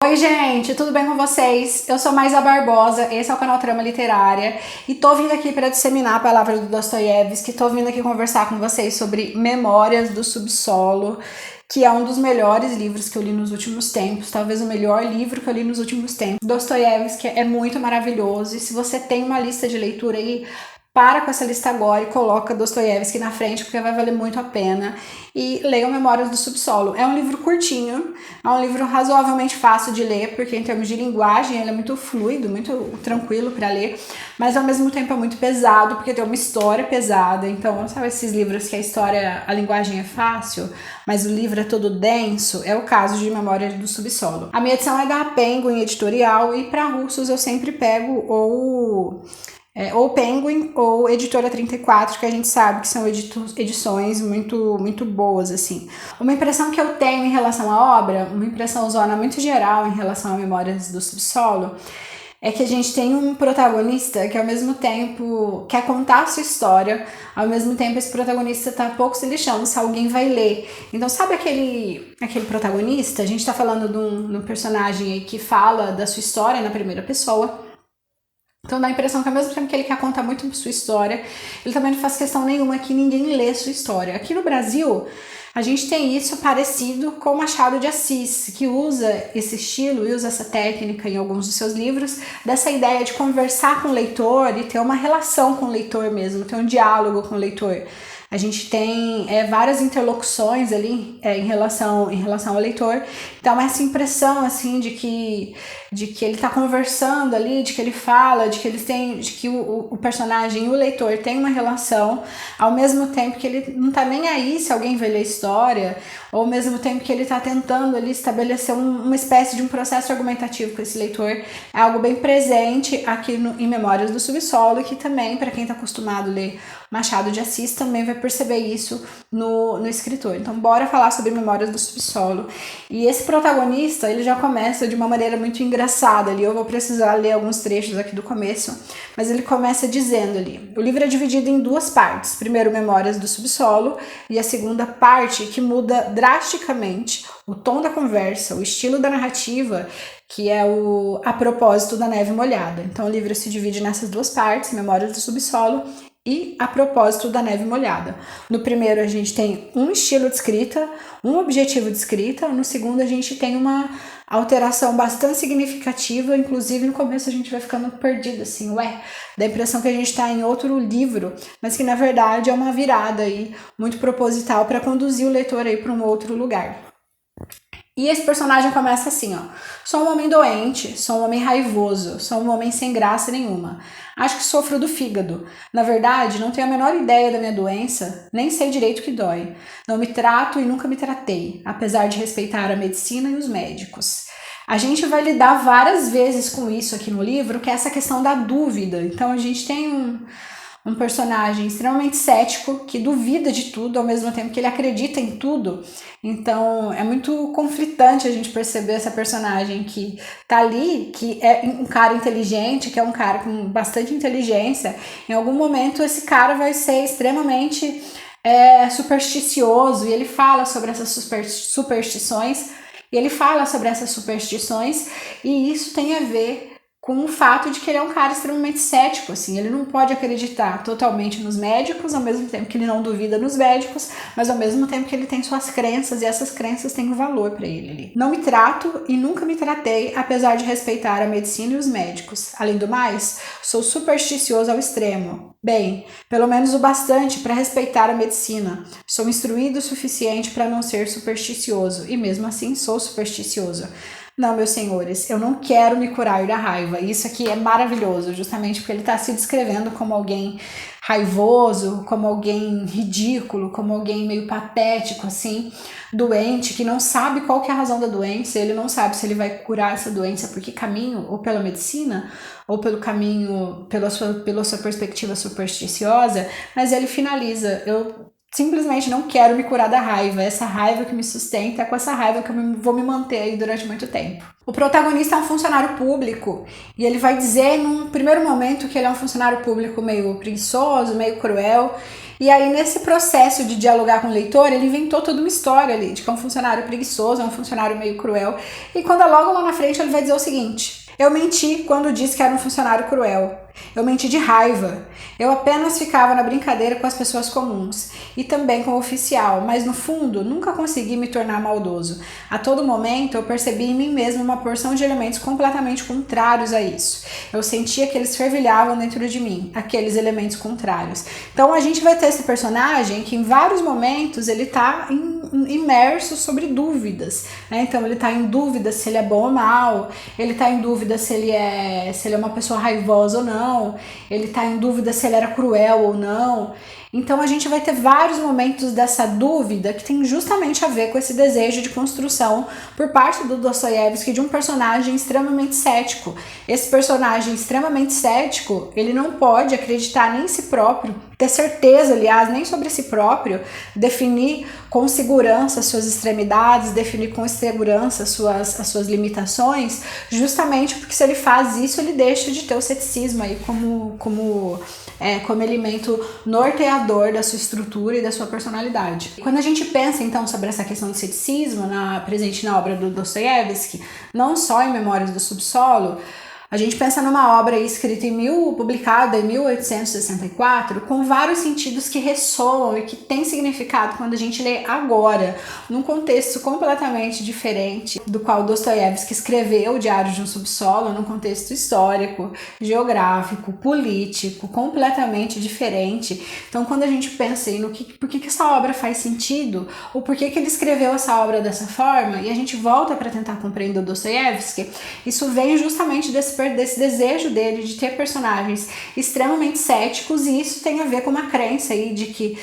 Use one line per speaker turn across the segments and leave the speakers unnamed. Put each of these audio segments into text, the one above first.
Oi gente, tudo bem com vocês? Eu sou Maisa Barbosa, esse é o canal Trama Literária e tô vindo aqui para disseminar a palavra do Dostoiévski, tô vindo aqui conversar com vocês sobre Memórias do Subsolo, que é um dos melhores livros que eu li nos últimos tempos, talvez o melhor livro que eu li nos últimos tempos. Dostoiévski é muito maravilhoso e se você tem uma lista de leitura aí, para com essa lista agora e coloca Dostoiévski na frente, porque vai valer muito a pena. E leiam Memórias do Subsolo. É um livro curtinho, é um livro razoavelmente fácil de ler, porque em termos de linguagem ele é muito fluido, muito tranquilo para ler, mas ao mesmo tempo é muito pesado, porque tem uma história pesada. Então, sabe esses livros que a linguagem é fácil, mas o livro é todo denso? É o caso de Memórias do Subsolo. A minha edição é da Penguin Editorial e para russos eu sempre pego ou Penguin ou Editora 34, que a gente sabe que são edições muito boas, assim. Uma impressão que eu tenho em relação à obra, uma impressão zona muito geral em relação a Memórias do Subsolo, é que a gente tem um protagonista que ao mesmo tempo quer contar a sua história, ao mesmo tempo esse protagonista tá pouco se lixando se alguém vai ler. Então sabe aquele protagonista? A gente tá falando de um personagem aí que fala da sua história na primeira pessoa. Então dá a impressão que ao mesmo tempo que ele quer contar muito sua história, ele também não faz questão nenhuma que ninguém lê sua história. Aqui no Brasil, a gente tem isso parecido com Machado de Assis, que usa esse estilo e usa essa técnica em alguns dos seus livros, dessa ideia de conversar com o leitor e ter uma relação com o leitor mesmo, ter um diálogo com o leitor. A gente tem várias interlocuções ali em relação ao leitor. Então essa impressão assim de que ele está conversando ali, de que ele fala, de que o personagem e o leitor têm uma relação, ao mesmo tempo que ele não está nem aí se alguém vai ler a história, ou ao mesmo tempo que ele está tentando ali estabelecer uma espécie de um processo argumentativo com esse leitor. É algo bem presente aqui em Memórias do Subsolo, que também, para quem está acostumado a ler Machado de Assis, também vai perceber isso no escritor. Então bora falar sobre Memórias do Subsolo. E esse protagonista, ele já começa de uma maneira muito engraçada ali. Eu vou precisar ler alguns trechos aqui do começo, mas ele começa dizendo ali: o livro é dividido em duas partes. Primeiro, Memórias do Subsolo, e a segunda parte que muda drasticamente o tom da conversa, o estilo da narrativa, que é A Propósito da Neve Molhada. Então o livro se divide nessas duas partes, Memórias do Subsolo e A Propósito da Neve Molhada. No primeiro a gente tem um estilo de escrita, um objetivo de escrita. No segundo a gente tem uma alteração bastante significativa, inclusive no começo a gente vai ficando perdido, assim, dá a impressão que a gente está em outro livro, mas que na verdade é uma virada aí muito proposital para conduzir o leitor aí para um outro lugar. E esse personagem começa assim, ó: sou um homem doente, sou um homem raivoso, sou um homem sem graça nenhuma. Acho que sofro do fígado. Na verdade, não tenho a menor ideia da minha doença, nem sei direito o que dói. Não me trato e nunca me tratei, apesar de respeitar a medicina e os médicos. A gente vai lidar várias vezes com isso aqui no livro, que é essa questão da dúvida. Então a gente tem um personagem extremamente cético, que duvida de tudo, ao mesmo tempo que ele acredita em tudo. Então é muito conflitante a gente perceber essa personagem que tá ali, que é um cara inteligente, que é um cara com bastante inteligência. Em algum momento esse cara vai ser extremamente supersticioso, e ele fala sobre essas superstições, e isso tem a ver com o fato de que ele é um cara extremamente cético, assim. Ele não pode acreditar totalmente nos médicos, ao mesmo tempo que ele não duvida nos médicos, mas ao mesmo tempo que ele tem suas crenças, e essas crenças têm um valor para ele ali. Não me trato e nunca me tratei, apesar de respeitar a medicina e os médicos. Além do mais, sou supersticioso ao extremo. Bem, pelo menos o bastante para respeitar a medicina. Sou instruído o suficiente para não ser supersticioso, e mesmo assim sou supersticioso. Não, meus senhores, eu não quero me curar da raiva. Isso aqui é maravilhoso, justamente porque ele está se descrevendo como alguém raivoso, como alguém ridículo, como alguém meio patético, assim, doente, que não sabe qual que é a razão da doença. Ele não sabe se ele vai curar essa doença por que caminho, ou pela medicina, ou pelo caminho, pela sua perspectiva supersticiosa, mas ele finaliza: eu simplesmente não quero me curar da raiva. Essa raiva que me sustenta, é com essa raiva que eu vou me manter aí durante muito tempo. O protagonista é um funcionário público, e ele vai dizer num primeiro momento que ele é um funcionário público meio preguiçoso, meio cruel, E aí, nesse processo de dialogar com o leitor, ele inventou toda uma história ali, de que é um funcionário preguiçoso, é um funcionário meio cruel. E quando logo lá na frente ele vai dizer o seguinte: eu menti quando disse que era um funcionário cruel. Eu menti de raiva. Eu apenas ficava na brincadeira com as pessoas comuns e também com o oficial, mas no fundo nunca consegui me tornar maldoso. A todo momento eu percebi em mim mesmo uma porção de elementos completamente contrários a isso. Eu sentia que eles fervilhavam dentro de mim, aqueles elementos contrários. Então a gente vai ter esse personagem que em vários momentos ele está imerso sobre dúvidas, né? Então ele está em dúvida se ele é bom ou mal, ele está em dúvida se ele é uma pessoa raivosa ou não, ele está em dúvida se ele era cruel ou não. Então a gente vai ter vários momentos dessa dúvida que tem justamente a ver com esse desejo de construção por parte do Dostoiévski de um personagem extremamente cético. Esse personagem extremamente cético, ele não pode acreditar nem em si próprio, ter certeza, aliás, nem sobre si próprio, definir com segurança as suas extremidades, definir com segurança as suas limitações, justamente porque se ele faz isso, ele deixa de ter o ceticismo aí como elemento norteador da sua estrutura e da sua personalidade. Quando a gente pensa então sobre essa questão do ceticismo presente na obra do Dostoiévski, não só em Memórias do Subsolo, a gente pensa numa obra escrita publicada em 1864, com vários sentidos que ressoam e que têm significado quando a gente lê agora, num contexto completamente diferente do qual Dostoiévski escreveu o Diário de um Subsolo, num contexto histórico, geográfico, político, completamente diferente. Então, quando a gente pensa em por que essa obra faz sentido, ou por que ele escreveu essa obra dessa forma, e a gente volta para tentar compreender o Dostoiévski, isso vem justamente desse desejo dele de ter personagens extremamente céticos, e isso tem a ver com uma crença aí de que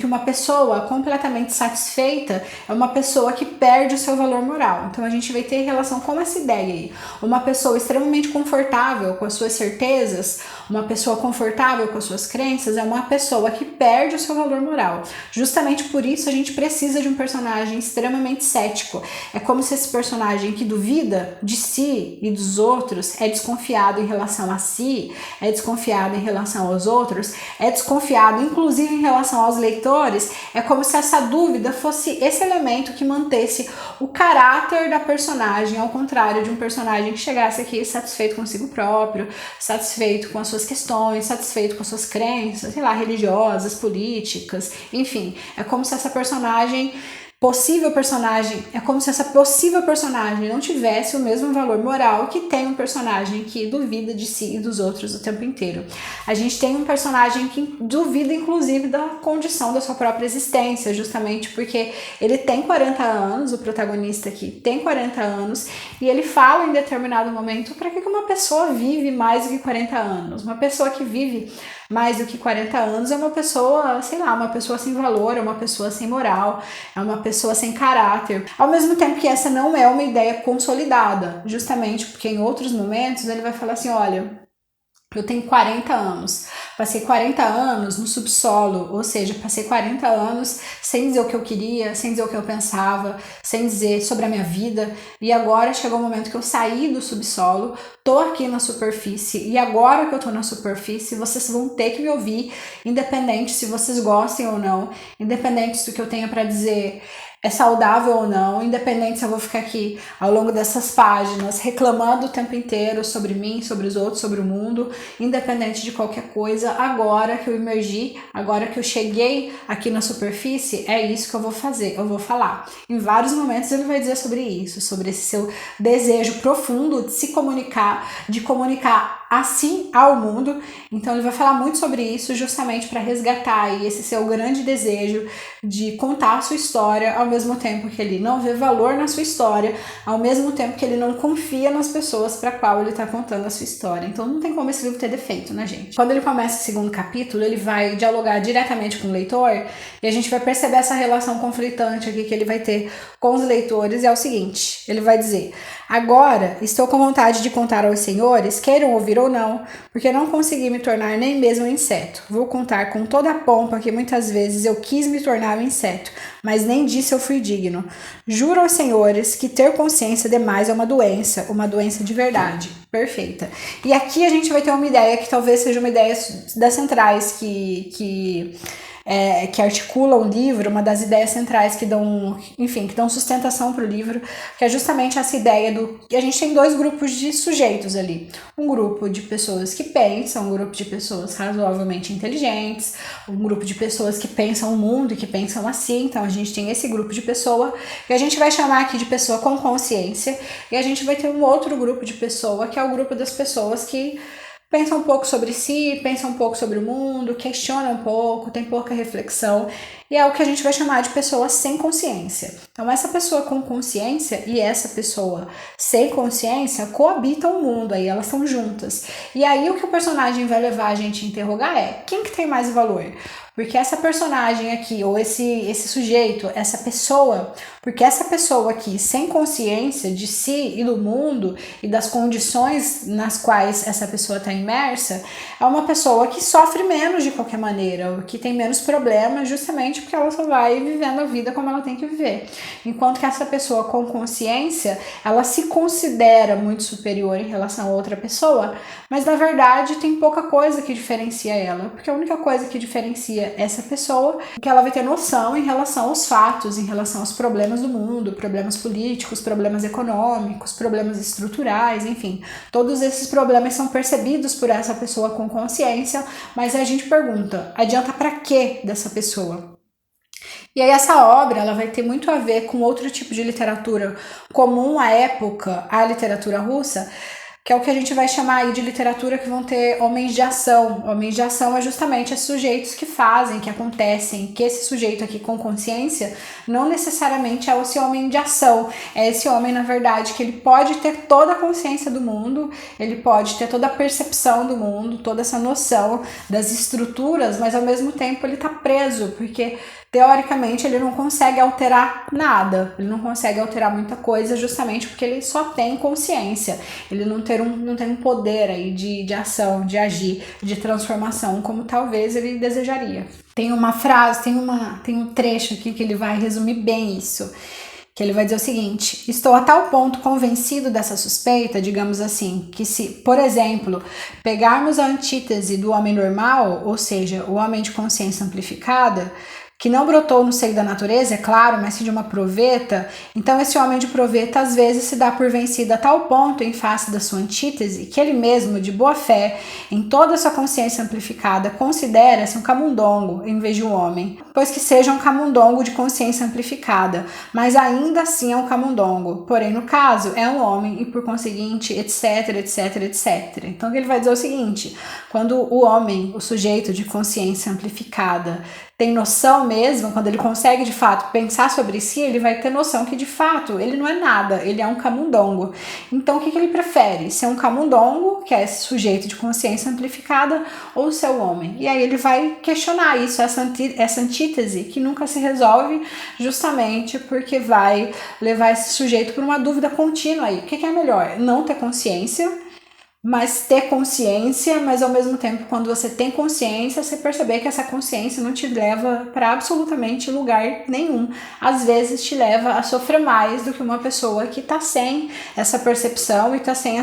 uma pessoa completamente satisfeita é uma pessoa que perde o seu valor moral. Então a gente vai ter relação com essa ideia aí. Uma pessoa extremamente confortável com as suas certezas, uma pessoa confortável com as suas crenças é uma pessoa que perde o seu valor moral. Justamente por isso a gente precisa de um personagem extremamente cético. É como se esse personagem que duvida de si e dos outros, é desconfiado em relação a si, é desconfiado em relação aos outros, é desconfiado inclusive em relação aos leitores, é como se essa dúvida fosse esse elemento que mantesse o caráter da personagem, ao contrário de um personagem que chegasse aqui satisfeito consigo próprio, satisfeito com as suas questões, satisfeito com as suas crenças, sei lá, religiosas, políticas, enfim, é como se essa é como se essa possível personagem não tivesse o mesmo valor moral que tem um personagem que duvida de si e dos outros o tempo inteiro. A gente tem um personagem que duvida inclusive da condição da sua própria existência, justamente porque ele tem 40 anos, o protagonista aqui tem 40 anos, e ele fala em determinado momento: para que uma pessoa vive mais do que 40 anos? Uma pessoa que vive mais do que 40 anos é uma pessoa, sei lá, uma pessoa sem valor, é uma pessoa sem moral, é uma pessoa sem caráter. Ao mesmo tempo que essa não é uma ideia consolidada, justamente porque em outros momentos ele vai falar assim: olha, eu tenho 40 anos, passei 40 anos no subsolo, ou seja, passei 40 anos sem dizer o que eu queria, sem dizer o que eu pensava, sem dizer sobre a minha vida, e agora chegou o momento que eu saí do subsolo, tô aqui na superfície, e agora que eu tô na superfície, vocês vão ter que me ouvir, independente se vocês gostem ou não, independente se o que eu tenho para dizer é saudável ou não, independente se eu vou ficar aqui ao longo dessas páginas reclamando o tempo inteiro sobre mim, sobre os outros, sobre o mundo, independente de qualquer coisa, agora que eu emergi, agora que eu cheguei aqui na superfície, é isso que eu vou fazer, eu vou falar. Em vários momentos ele vai dizer sobre isso, sobre esse seu desejo profundo de se comunicar, de comunicar assim ao mundo. Então ele vai falar muito sobre isso, justamente para resgatar aí esse seu grande desejo de contar a sua história, ao mesmo tempo que ele não vê valor na sua história, ao mesmo tempo que ele não confia nas pessoas para qual ele está contando a sua história. Então não tem como esse livro ter defeito, né, gente? Quando ele começa o segundo capítulo, ele vai dialogar diretamente com o leitor, e a gente vai perceber essa relação conflitante aqui que ele vai ter com os leitores, e é o seguinte: ele vai dizer: agora estou com vontade de contar aos senhores, queiram ouvir seguir ou não, porque não consegui me tornar nem mesmo um inseto. Vou contar com toda a pompa que muitas vezes eu quis me tornar um inseto, mas nem disso eu fui digno. Juro aos senhores que ter consciência demais é uma doença de verdade. Perfeita. E aqui a gente vai ter uma ideia que talvez seja uma ideia das centrais que articula o livro, uma das ideias centrais que dão sustentação para o livro, que é justamente essa ideia do que a gente tem dois grupos de sujeitos ali. Um grupo de pessoas que pensam, um grupo de pessoas razoavelmente inteligentes, um grupo de pessoas que pensam o mundo e que pensam assim. Então a gente tem esse grupo de pessoa que a gente vai chamar aqui de pessoa com consciência, e a gente vai ter um outro grupo de pessoa que é o grupo das pessoas que pensa um pouco sobre si, pensa um pouco sobre o mundo, questiona um pouco, tem pouca reflexão, e é o que a gente vai chamar de pessoa sem consciência. Então essa pessoa com consciência e essa pessoa sem consciência coabitam o mundo, aí elas são juntas. E aí o que o personagem vai levar a gente a interrogar é: quem que tem mais valor? Porque essa personagem aqui, ou esse sujeito, essa pessoa, porque essa pessoa aqui, sem consciência de si e do mundo e das condições nas quais essa pessoa está imersa, é uma pessoa que sofre menos de qualquer maneira, ou que tem menos problemas, justamente porque ela só vai vivendo a vida como ela tem que viver. Enquanto que essa pessoa com consciência, ela se considera muito superior em relação a outra pessoa, mas na verdade tem pouca coisa que diferencia ela, porque a única coisa que diferencia essa pessoa é que ela vai ter noção em relação aos fatos, em relação aos problemas do mundo, problemas políticos, problemas econômicos, problemas estruturais, enfim. Todos esses problemas são percebidos por essa pessoa com consciência, mas a gente pergunta: adianta para quê dessa pessoa? E aí essa obra ela vai ter muito a ver com outro tipo de literatura comum à época, a literatura russa, que é o que a gente vai chamar aí de literatura que vão ter homens de ação. Homens de ação é justamente esses sujeitos que fazem, que acontecem, que esse sujeito aqui com consciência não necessariamente é esse homem de ação, é esse homem, na verdade, que ele pode ter toda a consciência do mundo, ele pode ter toda a percepção do mundo, toda essa noção das estruturas, mas ao mesmo tempo ele tá preso, porque teoricamente ele não consegue alterar nada, ele não consegue alterar muita coisa justamente porque ele só tem consciência, ele não tem um poder aí de ação, de agir, de transformação, como talvez ele desejaria. Tem uma frase, tem um trecho aqui que ele vai resumir bem isso, que ele vai dizer o seguinte: estou a tal ponto convencido dessa suspeita, digamos assim, que se, por exemplo, pegarmos a antítese do homem normal, ou seja, o homem de consciência amplificada, que não brotou no seio da natureza, é claro, mas sim de uma proveta, então esse homem de proveta às vezes se dá por vencido a tal ponto em face da sua antítese, que ele mesmo, de boa fé, em toda a sua consciência amplificada, considera-se um camundongo em vez de um homem, pois que seja um camundongo de consciência amplificada, mas ainda assim é um camundongo, porém no caso é um homem e por conseguinte, etc, etc, etc. Então ele vai dizer o seguinte: quando o homem, o sujeito de consciência amplificada, tem noção mesmo, quando ele consegue de fato pensar sobre si, ele vai ter noção que de fato ele não é nada, ele é um camundongo. Então o que ele prefere? Ser um camundongo, que é esse sujeito de consciência amplificada, ou ser o homem? E aí ele vai questionar isso, essa antítese que nunca se resolve, justamente porque vai levar esse sujeito por uma dúvida contínua aí. O que é melhor? Não ter consciência, mas ter consciência, mas ao mesmo tempo, quando você tem consciência, você perceber que essa consciência não te leva para absolutamente lugar nenhum. Às vezes te leva a sofrer mais do que uma pessoa que está sem essa percepção e está sem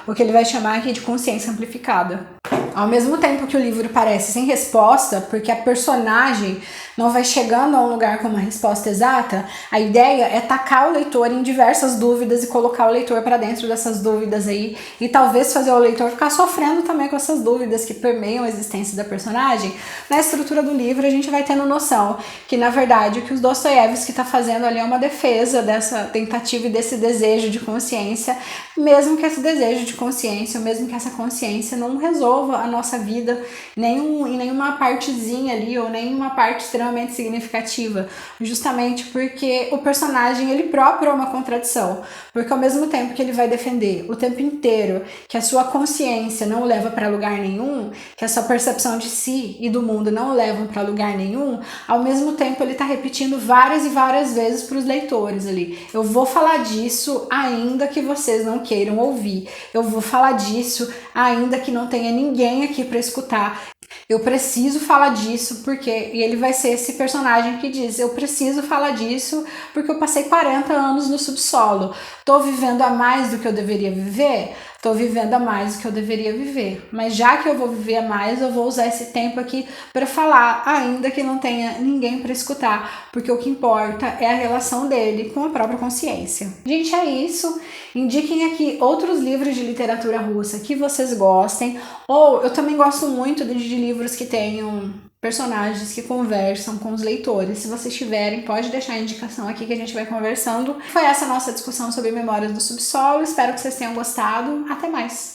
o que ele vai chamar aqui de consciência amplificada. Ao mesmo tempo que o livro parece sem resposta, porque a personagem não vai chegando a um lugar com uma resposta exata, a ideia é tacar o leitor em diversas dúvidas e colocar o leitor para dentro dessas dúvidas aí, e talvez fazer o leitor ficar sofrendo também com essas dúvidas que permeiam a existência da personagem. Na estrutura do livro a gente vai tendo noção que, na verdade, o que o Dostoiévski está fazendo ali é uma defesa dessa tentativa e desse desejo de consciência, mesmo que esse desejo de consciência, mesmo que essa consciência não resolva a nossa vida em nenhuma partezinha ali, ou nenhuma parte extremamente significativa, justamente porque o personagem, ele próprio é uma contradição, porque ao mesmo tempo que ele vai defender o tempo inteiro que a sua consciência não o leva para lugar nenhum, que a sua percepção de si e do mundo não o levam para lugar nenhum, ao mesmo tempo ele tá repetindo várias e várias vezes para os leitores ali: eu vou falar disso ainda que vocês não queiram ouvir, eu vou falar disso ainda que não tenha ninguém aqui para escutar, eu preciso falar disso porque... E ele vai ser esse personagem que diz: eu preciso falar disso porque eu passei 40 anos no subsolo, tô vivendo a mais do que eu deveria viver? Tô vivendo a mais do que eu deveria viver, mas já que eu vou viver a mais, eu vou usar esse tempo aqui para falar, ainda que não tenha ninguém para escutar, porque o que importa é a relação dele com a própria consciência. Gente, é isso. Indiquem aqui outros livros de literatura russa que vocês gostem, ou eu também gosto muito de livros que tenham personagens que conversam com os leitores. Se vocês tiverem, pode deixar a indicação aqui que a gente vai conversando. Foi essa a nossa discussão sobre Memórias do Subsolo. Espero que vocês tenham gostado. Até mais!